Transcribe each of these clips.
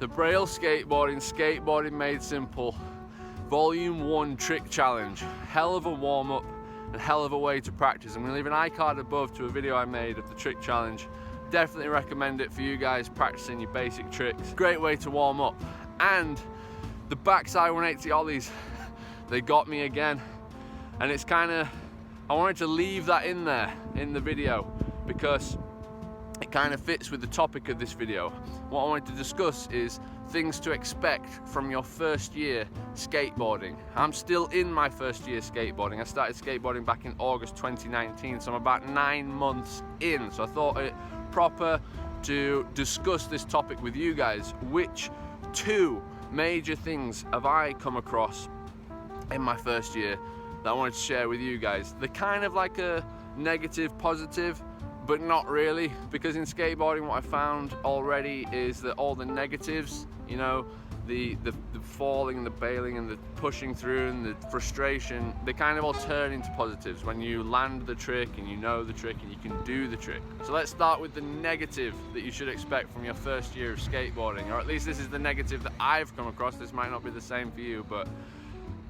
The Braille Skateboarding, Skateboarding Made Simple, Volume 1 Trick Challenge. Hell of a warm-up and hell of a way to practice. I'm going to leave an iCard above to a video I made of the trick challenge. Definitely recommend it for you guys practicing your basic tricks. Great way to warm up. And the backside 180 ollies, they got me again. And it's kind of, I wanted to leave that in there in the video because it kind of fits with the topic of this video. What I wanted to discuss is things to expect from your first year skateboarding. I'm still in my first year skateboarding. I started skateboarding back in August 2019, so I'm about 9 months in. So I thought it proper to discuss this topic with you guys. Which 2 major things have I come across in my first year that I wanted to share with you guys? They're kind of like a negative, positive, but not really, because in skateboarding what I found already is that all the negatives, you know, the falling and the bailing and the pushing through and the frustration, they kind of all turn into positives when you land the trick and you know the trick and you can do the trick. So let's start with the negative that you should expect from your first year of skateboarding, or at least this is the negative that I've come across. This might not be the same for you, but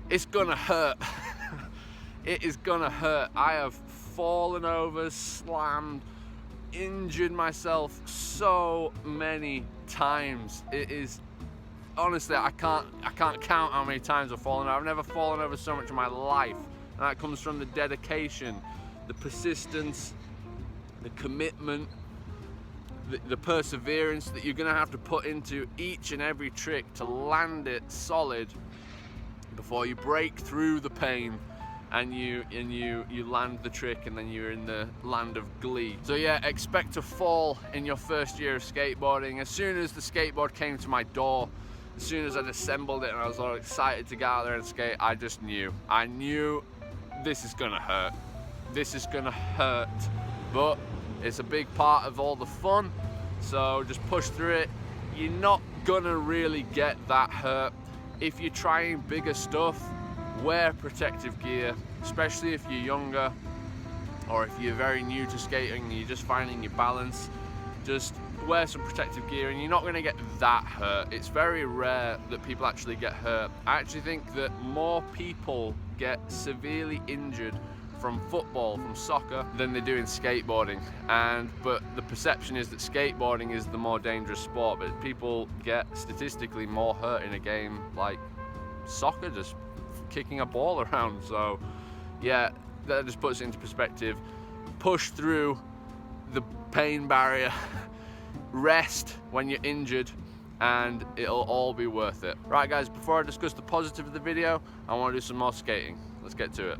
it's gonna hurt. It is gonna hurt. I have fallen over, slammed, injured myself so many times. It is honestly, I can't count how many times I've fallen over. I've never fallen over so much in my life, and that comes from the dedication, the persistence, the commitment, the perseverance that you're gonna have to put into each and every trick to land it solid before you break through the pain and you land the trick, and then you're in the land of glee. So yeah, expect to fall in your first year of skateboarding. As soon as the skateboard came to my door, as soon as I'd assembled it and I was all excited to get out there and skate, I just knew. I knew this is gonna hurt. This is gonna hurt, but it's a big part of all the fun, so just push through it. You're not gonna really get that hurt. If you're trying bigger stuff, wear protective gear, especially if you're younger or if you're very new to skating and you're just finding your balance. Just wear some protective gear and you're not going to get that hurt. It's very rare that people actually get hurt. I actually think that more people get severely injured from football, from soccer, than they do in skateboarding. But the perception is that skateboarding is the more dangerous sport, but people get statistically more hurt in a game like soccer, just kicking a ball around. So yeah, that just puts it into perspective. Push through the pain barrier, rest when you're injured, and it'll all be worth it. Right guys, before I discuss the positive of the video, I want to do some more skating. Let's get to it.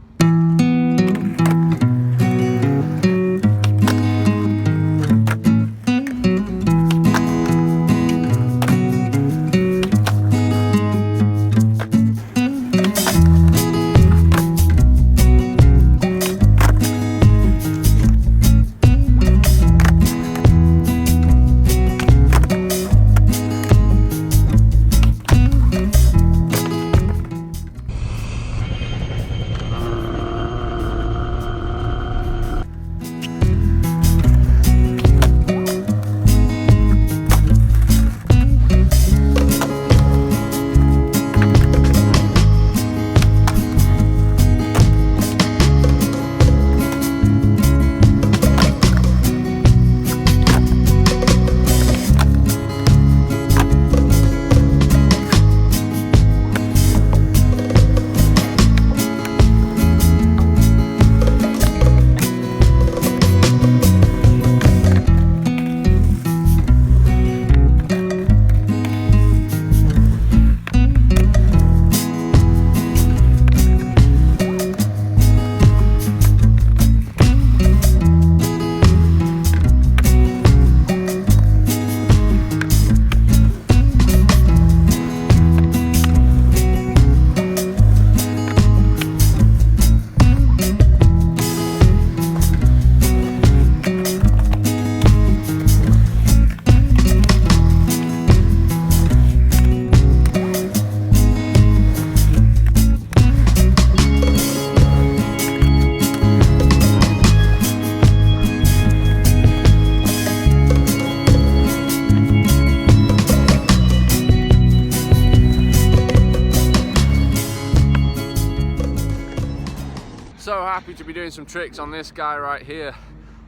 be doing some tricks on this guy right here.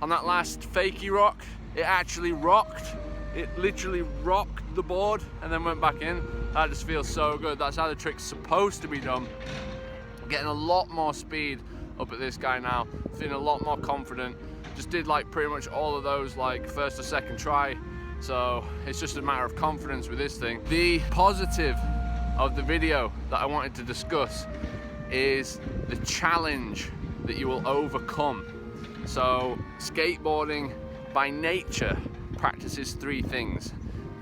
On that last fakie rock, it actually rocked. It literally rocked the board and then went back in. That just feels so good. That's how the trick's supposed to be done. I'm getting a lot more speed up at this guy now, feeling a lot more confident. Just did like pretty much all of those like first or second try. So it's just a matter of confidence with this thing. The positive of the video that I wanted to discuss is the challenge that you will overcome. So skateboarding by nature practices three things.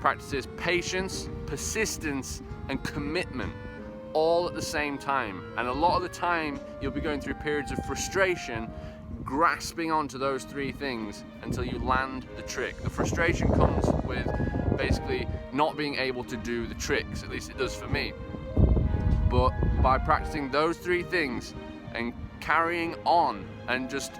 Practices patience, persistence, and commitment, all at the same time. And a lot of the time you'll be going through periods of frustration, grasping onto those three things until you land the trick. The frustration comes with basically not being able to do the tricks, at least it does for me. But by practicing those three things and carrying on and just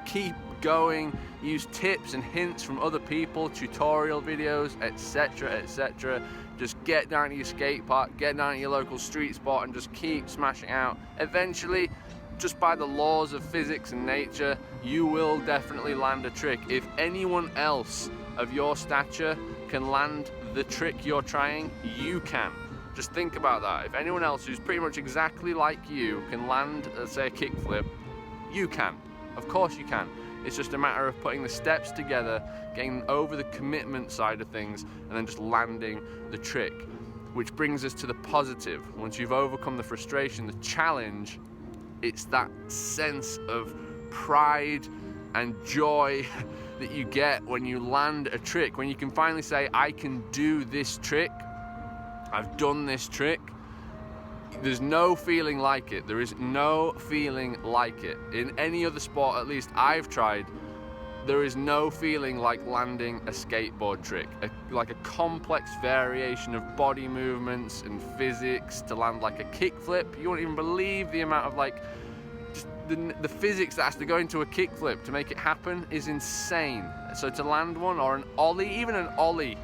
keep going, use tips and hints from other people, tutorial videos, etc, etc. Just get down to your skate park, get down to your local street spot and just keep smashing out. Eventually, just by the laws of physics and nature, you will definitely land a trick. If anyone else of your stature can land the trick you're trying, you can. Just think about that. If anyone else who's pretty much exactly like you can land, let's say, a kickflip, you can. Of course you can. It's just a matter of putting the steps together, getting over the commitment side of things, and then just landing the trick. Which brings us to the positive. Once you've overcome the frustration, the challenge, it's that sense of pride and joy that you get when you land a trick. When you can finally say, I can do this trick, I've done this trick. There's no feeling like it. There is no feeling like it. In any other sport, at least I've tried, there is no feeling like landing a skateboard trick. Like a complex variation of body movements and physics to land like a kickflip. You won't even believe the amount of like, just the physics that has to go into a kickflip to make it happen is insane. So to land one, or an ollie, even an ollie,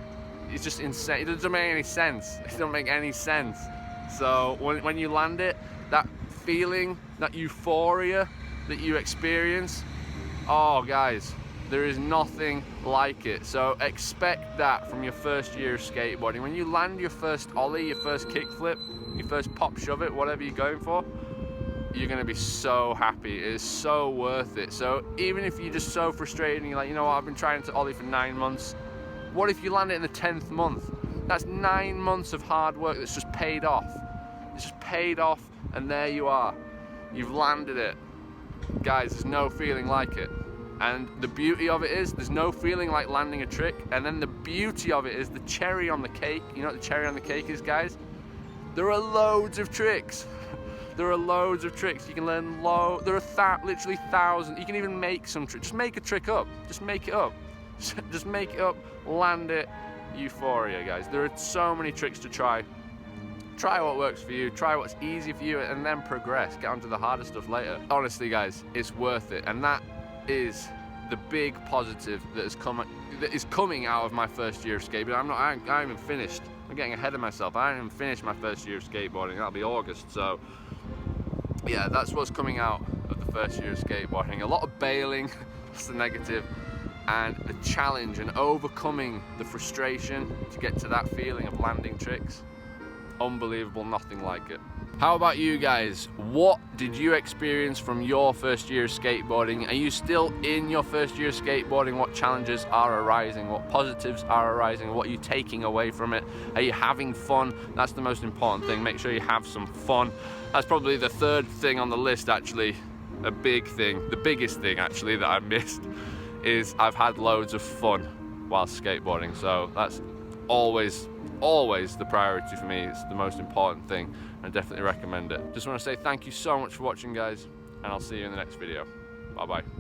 it's just insane. It doesn't make any sense. It doesn't make any sense. So when you land it, that feeling, that euphoria that you experience, oh guys, there is nothing like it. So expect that from your first year of skateboarding. When you land your first ollie, your first kickflip, your first pop shove it, whatever you're going for, you're gonna be so happy. It is so worth it. So even if you're just so frustrated and you're like, you know what, I've been trying to ollie for 9 months, what if you land it in the 10th month? That's 9 months of hard work that's just paid off. It's just paid off, and there you are. You've landed it. Guys, there's no feeling like it. And the beauty of it is, there's no feeling like landing a trick. And then the beauty of it is the cherry on the cake. You know what the cherry on the cake is, guys? There are loads of tricks. There are loads of tricks. You can learn there are literally thousands. You can even make some tricks. Just make a trick up. Just make it up. Just make it up, land it. Euphoria, guys. There are so many tricks to try. Try what works for you, try what's easy for you, and then progress. Get onto the harder stuff later. Honestly, guys, it's worth it. And that is the big positive that is coming out of my first year of skateboarding. I ain't even finished. I'm getting ahead of myself. I haven't even finished my first year of skateboarding. That'll be August. So yeah, that's what's coming out of the first year of skateboarding. A lot of bailing, that's the negative. And the challenge and overcoming the frustration to get to that feeling of landing tricks, unbelievable, nothing like it. How about you guys? What did you experience from your first year of skateboarding? Are you still in your first year of skateboarding? What challenges are arising? What positives are arising? What are you taking away from it? Are you having fun? That's the most important thing. Make sure you have some fun. That's probably the third thing on the list, actually. A big thing, the biggest thing actually that I missed, is I've had loads of fun while skateboarding. So that's always the priority for me. It's the most important thing. I definitely recommend it. Just want to say thank you so much for watching, guys, and I'll see you in the next video. Bye bye.